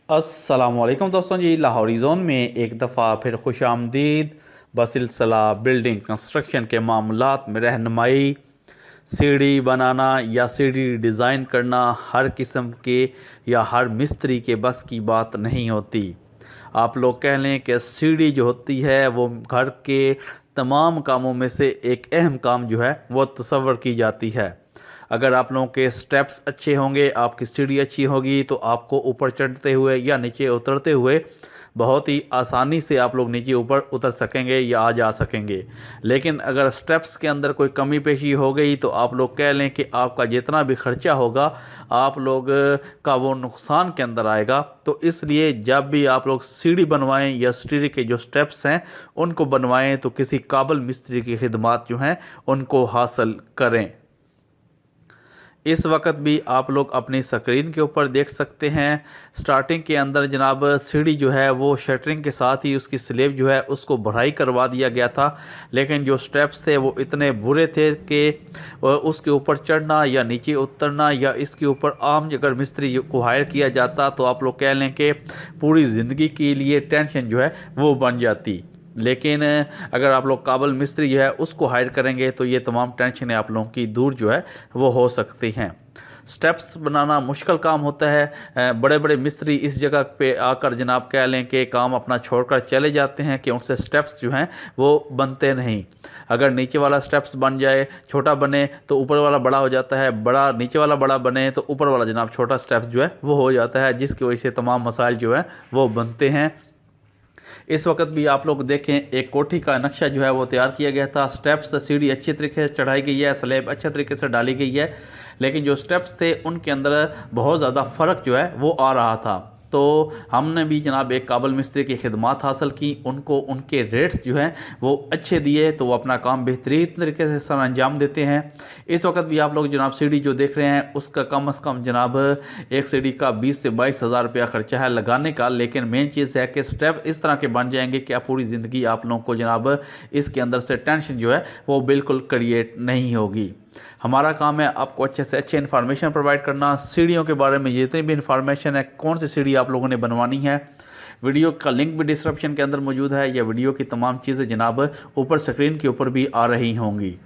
अस्सलामुअलैकुम दोस्तों जी, लाहौरी ज़ोन में एक दफ़ा फिर खुश आमदीद। बसिलसिला बिल्डिंग कंस्ट्रक्शन के मामलात में रहनुमाई, सीढ़ी बनाना या सीढ़ी डिज़ाइन करना हर किस्म के या हर मिस्त्री के बस की बात नहीं होती। आप लोग कह लें कि सीढ़ी जो होती है वो घर के तमाम कामों में से एक अहम काम जो है वो तस्वर की जाती है। अगर आप लोगों के स्टेप्स अच्छे होंगे, आपकी सीढ़ी अच्छी होगी, तो आपको ऊपर चढ़ते हुए या नीचे उतरते हुए बहुत ही आसानी से आप लोग नीचे ऊपर उतर सकेंगे या आ जा सकेंगे। लेकिन अगर स्टेप्स के अंदर कोई कमी पेशी हो गई तो आप लोग कह लें कि आपका जितना भी खर्चा होगा आप लोग का वो नुकसान के अंदर आएगा। तो इसलिए जब भी आप लोग सीढ़ी बनवाएं या सीढ़ी के जो स्टेप्स हैं उनको बनवाएं तो किसी काबिल मिस्त्री की खिदमत जो हैं उनको हासिल करें। इस वक्त भी आप लोग अपनी स्क्रीन के ऊपर देख सकते हैं, स्टार्टिंग के अंदर जनाब सीढ़ी जो है वो शटरिंग के साथ ही उसकी स्लेब जो है उसको बढ़ाई करवा दिया गया था। लेकिन जो स्टेप्स थे वो इतने बुरे थे कि उसके ऊपर चढ़ना या नीचे उतरना या इसके ऊपर आम अगर मिस्त्री को हायर किया जाता तो आप लोग कह लें कि पूरी ज़िंदगी के लिए टेंशन जो है वो बन जाती। लेकिन अगर आप लोग काबिल मिस्त्री जो है उसको हायर करेंगे तो ये तमाम टेंशनें आप लोगों की दूर जो है वो हो सकती हैं। स्टेप्स बनाना मुश्किल काम होता है। बड़े बड़े मिस्त्री इस जगह पे आकर जनाब कह लें कि काम अपना छोड़कर चले जाते हैं कि उनसे स्टेप्स जो हैं वो बनते नहीं। अगर नीचे वाला स्टेप्स बन जाए, छोटा बने तो ऊपर वाला बड़ा हो जाता है, बड़ा नीचे वाला बड़ा बने तो ऊपर वाला जनाब छोटा स्टेप्स जो है वो हो जाता है, जिसकी वजह से तमाम मसाइल जो है वो बनते हैं। इस वक्त भी आप लोग देखें एक कोठी का नक्शा जो है वो तैयार किया गया था। स्टेप्स सीढ़ी अच्छी तरीके से चढ़ाई गई है, स्लैब अच्छे तरीके से डाली गई है, लेकिन जो स्टेप्स थे उनके अंदर बहुत ज़्यादा फ़र्क जो है वो आ रहा था। तो हमने भी जनाब एक काबिल मिस्त्री की खिदमत हासिल की, उनको उनके रेट्स जो हैं वो अच्छे दिए तो वो अपना काम बेहतरीन तरीके से सर अंजाम देते हैं। इस वक्त भी आप लोग जनाब सीढ़ी जो देख रहे हैं उसका कम से कम जनाब एक सीढ़ी का 20 से 22 हज़ार रुपया खर्चा है लगाने का। लेकिन मेन चीज़ है कि स्टेप इस तरह के बन जाएंगे कि आप पूरी ज़िंदगी आप लोगों को जनाब इसके अंदर से टेंशन जो है वो बिल्कुल क्रिएट नहीं होगी। हमारा काम है आपको अच्छे से अच्छे इन्फॉर्मेशन प्रोवाइड करना, सीढ़ियों के बारे में जितनी भी इन्फॉर्मेशन है, कौन सी सीढ़ी आप लोगों ने बनवानी है। वीडियो का लिंक भी डिस्क्रिप्शन के अंदर मौजूद है, या वीडियो की तमाम चीज़ें जनाब ऊपर स्क्रीन के ऊपर भी आ रही होंगी।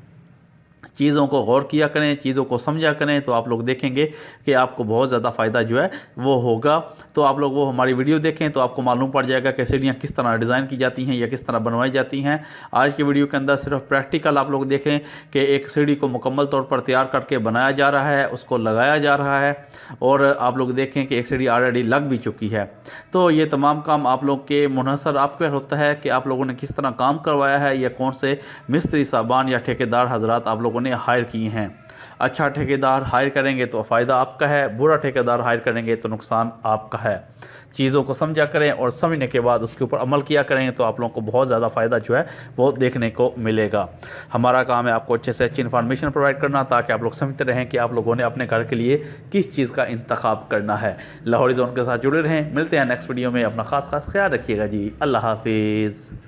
चीज़ों को गौर किया करें, चीज़ों को समझा करें तो आप लोग देखेंगे कि आपको बहुत ज़्यादा फ़ायदा जो है वो होगा। तो आप लोग वो हमारी वीडियो देखें तो आपको मालूम पड़ जाएगा कि सीढ़ियाँ किस तरह डिज़ाइन की जाती हैं या किस तरह बनवाई जाती हैं। आज की वीडियो के अंदर सिर्फ प्रैक्टिकल आप लोग देखें कि एक सीढ़ी को मुकम्मल तौर पर तैयार करके बनाया जा रहा है, उसको लगाया जा रहा है, और आप लोग देखें कि एक सीढ़ी ऑलरेडी लग भी चुकी है। तो ये तमाम काम आप लोग के मुनहसर आप पर होता है कि आप लोगों ने किस तरह काम करवाया है या कौन से मिस्त्री साहबान या ठेकेदार हजरात आप लोगों ने हायर किए हैं। अच्छा ठेकेदार हायर करेंगे तो फ़ायदा आपका है, बुरा ठेकेदार हायर करेंगे तो नुकसान आपका है। चीज़ों को समझा करें और समझने के बाद उसके ऊपर अमल किया करें तो आप लोगों को बहुत ज़्यादा फ़ायदा जो है वो देखने को मिलेगा। हमारा काम है आपको अच्छे से अच्छी इन्फॉर्मेशन प्रोवाइड करना ताकि आप लोग समझते रहें कि आप लोगों ने अपने घर के लिए किस चीज़ का इंतखाब करना है। लाहौरी ज़ोन के साथ जुड़े रहें, मिलते हैं नेक्स्ट वीडियो में। अपना ख़ास ख्याल रखिएगा जी। अल्लाह हाफिज़।